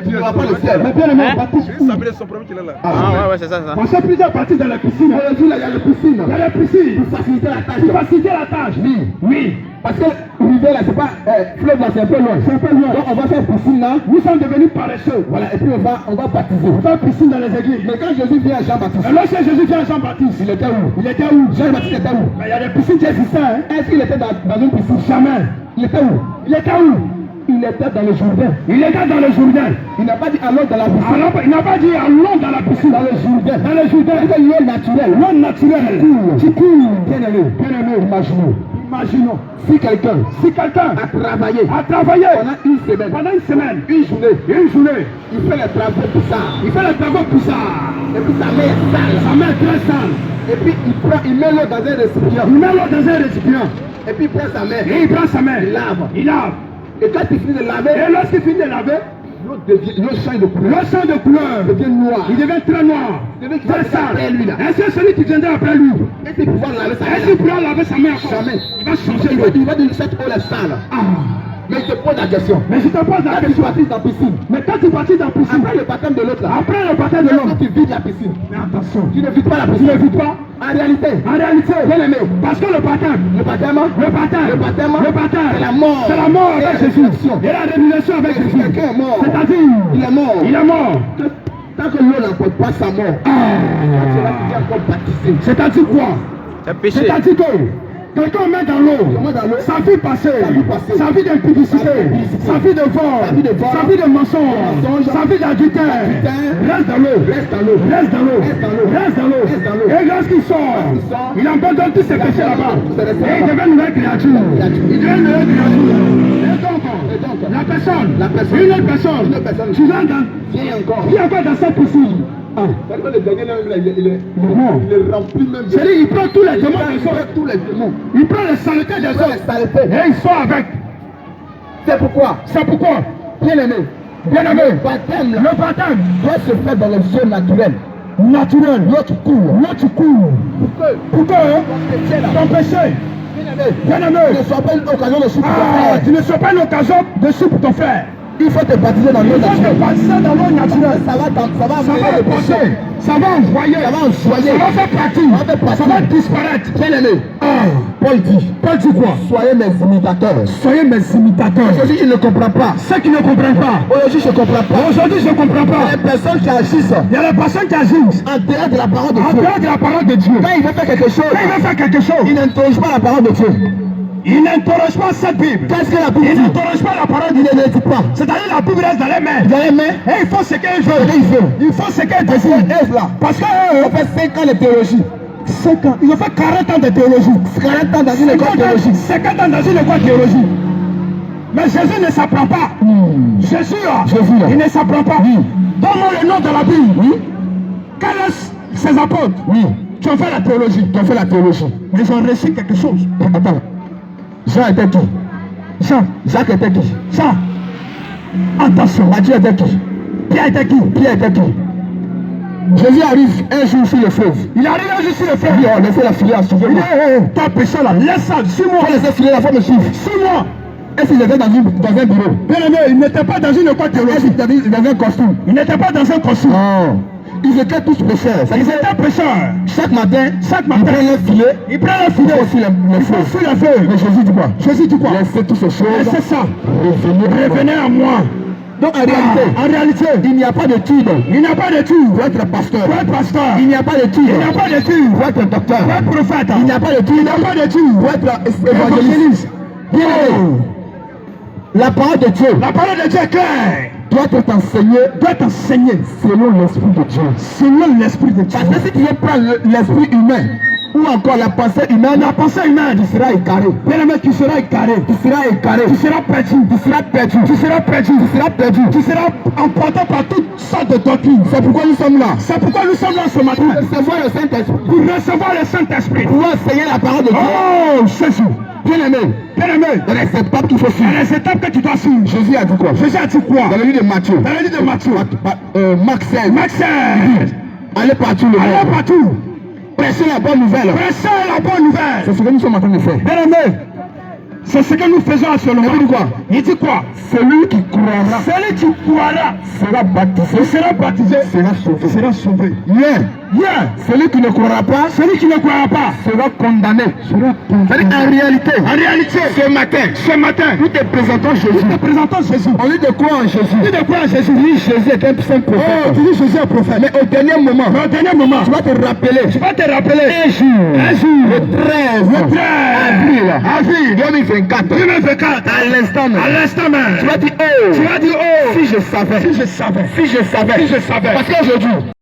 il n'aura pas le ciel. Mais bien aimé, on baptise où? Ça veut dire son problème qu'il est là. Ah ouais, c'est ça. On sait plusieurs parties dans la piscine. Il y a la piscine. Il y a la piscine. Pour faciliter la tâche. Pour faciliter la tâche. Oui. Parce que l'hiver là, c'est pas fleuve là, c'est un peu loin. C'est un peu loin. Donc on va faire piscine là. Nous sommes devenus paresseux. Voilà, et puis on va baptiser. On fait piscine dans les églises. Mais quand Jésus vient à Jean-Baptiste, Et lorsque Jésus vient à Jean-Baptiste, il était où? il était où? Jean-Baptiste était où? Mais il y a des piscines qui existaient. Hein? Est-ce qu'il était dans une piscine? Jamais. Il était où? Il était où? Il était dans le Jourdain. Il était dans le Jourdain. Il n'a pas dit allons dans la piscine. Alors, il n'a pas dit allons dans la piscine. Dans le Jourdain. Dans le Jourdain. C'est l'eau naturelle. L'eau naturelle. Qui coule. Bien aimé. Imaginons. Imaginons. Si quelqu'un a travaillé pendant une semaine, une journée, il fait les travaux pour ça. il fait les travaux pour ça. Et puis sa main est sale. Sa main est très sale. Et puis il met l'eau dans un récipient. Il met l'eau dans un récipient. Et puis il prend sa main. Et il prend sa main. Il lave. Et quand il finit de laver, Et lorsqu'il finit de laver, l'eau change de couleur. l'eau change de couleur. Il devient noir. Il devient très noir. Très sale. Lui là. Est-ce que celui qui viendra après lui, Et puis pouvoir laver sa main. est-ce qu'il pourra laver sa main encore? Jamais. Il va changer. Il va dire cette eau est sale. Mais il te pose la question. Mais je te pose la Quand tu question. partis dans la piscine, Mais quand tu partis dans la piscine, après le baptême de l'autre là, après le baptême de l'homme, tu vides la piscine. mais attention, Tu ne vides pas la tu piscine. ne vides pas. En réalité, Bien aimé, parce que le baptême, c'est la mort. c'est la mort Et la avec Jésus. résurrection. Et la révélation avec Si Jésus. quelqu'un est mort, C'est-à-dire, il est mort. il est mort. Tant que l'eau n'emporte pas sa mort, c'est là qu'il vient encore baptiser. C'est-à-dire quoi? C'est péché. C'est-à-dire que quelqu'un met dans l'eau, sa vie passée, sa vie d'impudicité, sa vie de vol, sa vie de mensonge, sa vie d'adultère, reste dans l'eau, reste dans l'eau. Et lorsqu'il sort, il abandonne tous ses péchés là-bas. Et il devient une nouvelle créature. Et donc, la personne, une autre personne, tu viens encore dans cette piscine. Le dernier là, il est rempli même. C'est-à-dire, il prend tous les démons des autres. Tous les démons. Il prend les saletés des autres. Et il sort avec. C'est pourquoi, Bien aimé, le baptême doit se faire dans les eaux naturelles. L'eau qui coule. Pourquoi ton péché, bien aimé, Ne soit pas une occasion de soupe pour ton frère. tu ne sois pas une occasion de soupe pour ton frère. Il faut te baptiser dans l'eau Il faut te naturelle. baptiser dans l'eau naturelle. Ça va Ça amener va le péché. passer, ça va envoyer, Ça va envoyer. ça va faire partie, ça va disparaître. Bien aimé, Paul dit quoi? Soyez mes imitateurs. Soyez mes imitateurs. Aujourd'hui, je ne comprends pas. Ceux qui ne comprennent pas, Aujourd'hui, je ne comprends pas. aujourd'hui je ne comprends Il y a pas. des personnes qui agissent Il y a des personnes qui agissent en dehors de la parole de en Dieu. dehors de la parole de Dieu. Quand il veut faire quelque chose, Quand il veut faire quelque chose, il n'interroge pas la parole de Dieu. il n'interroge pas cette Bible. Qu'est-ce que la Bible Il dit? n'interroge pas la parole Il de Dieu. ne le dit pas. C'est-à-dire la Bible reste dans les mains. Vous avez aimé? Et il faut ce qu'elle veut. Il faut ce qu'elle Parce que décide. Ève là, Parce que on fait 5 ans de théologie. 5 ans, ils ont fait 40 ans de théologie. 40 ans dans une école théologique. 50 ans dans une école théologie. Mais Jésus ne s'apprend pas. Jésus, Jésus, il ne s'apprend pas. Donne-moi le nom de la Bible. Quels sont ses apôtres? Qui ont fait la théologie. Mais ils ont reçu quelque chose. Attends. Jean était qui? Jacques était qui? Ça. Attention. Matthieu était qui? Pierre était qui? Jésus arrive un jour sur le fleuve. Il arrive un jour sur le fleuve. Il dit, oh, laissez la filière, suivez-moi. Ton péché là, laisse ça, suis-moi. Faut laisser filer la femme me suivre. Suis-moi. Est-ce qu'il était dans un bureau? Bien aimé, il n'était pas dans une école Est-ce théologique. qu'il était dans un costume? Il n'était pas dans un costume. Non. Ils étaient tous pécheurs. Ils étaient pécheurs. Chaque matin, Chaque ils matin, prennent un filet. il prend le Il filet. faut aussi le feu. Sur le feu. Mais Jésus dit quoi? Jésus dit quoi? Laissez toutes ces choses. Laissez ça. Revenez. Revenez à moi. Donc en réalité, il n'y a pas d'étude. Il n'y a pas d'étude. Pour être pasteur. Pour être pasteur. Il n'y a pas d'étude. Il n'y a pas d'étude. Pour être docteur. Pour être prophète. Il n'y a pas d'étude. Il n'y a pas d'étude. Pour être évangéliste. Bien aimé. La parole de Dieu La parole de Dieu est claire. doit être enseignée selon l'esprit de Dieu. Selon l'esprit de Dieu. Parce que si tu veux prendre l'esprit humain ou encore la pensée humaine, tu seras écaré. Bien aimé, tu seras écaré. Tu seras perdu. Tu seras emporté par toutes sortes de doctrines. C'est pourquoi nous sommes là. C'est pourquoi nous sommes là ce matin. Recevoir le Saint-Esprit. Pour recevoir le Saint-Esprit. Pour enseigner la parole de Dieu. Oh, Jésus. Bien aimé. Dans les étapes qu'il faut suivre. les étapes que tu dois suivre. Jésus a dit quoi? Jésus a dit quoi? Dans le livre de Matthieu. Marc 16. Marc 16. Allez partout le Allez monde. partout. Prêchez la bonne nouvelle. Prêchez la bonne nouvelle. C'est ce que nous sommes en train de faire. Bien aimé, C'est ce que nous faisons actuellement. Il dit quoi? Il dit quoi? Celui qui croira sera baptisé, sera sauvé. sera sauvé. Yeah. Celui qui ne croira pas sera condamné. En réalité, ce matin, nous te présentons Jésus. On dit de quoi en Jésus? Oui, Jésus est un saint prophète. Oh, tu dis Jésus est prophète. Mais au dernier moment, tu vas te rappeler. Un jour, le 13 avril 2024. À l'instant même. Tu vas dire, oh, si je savais. Parce qu'aujourd'hui,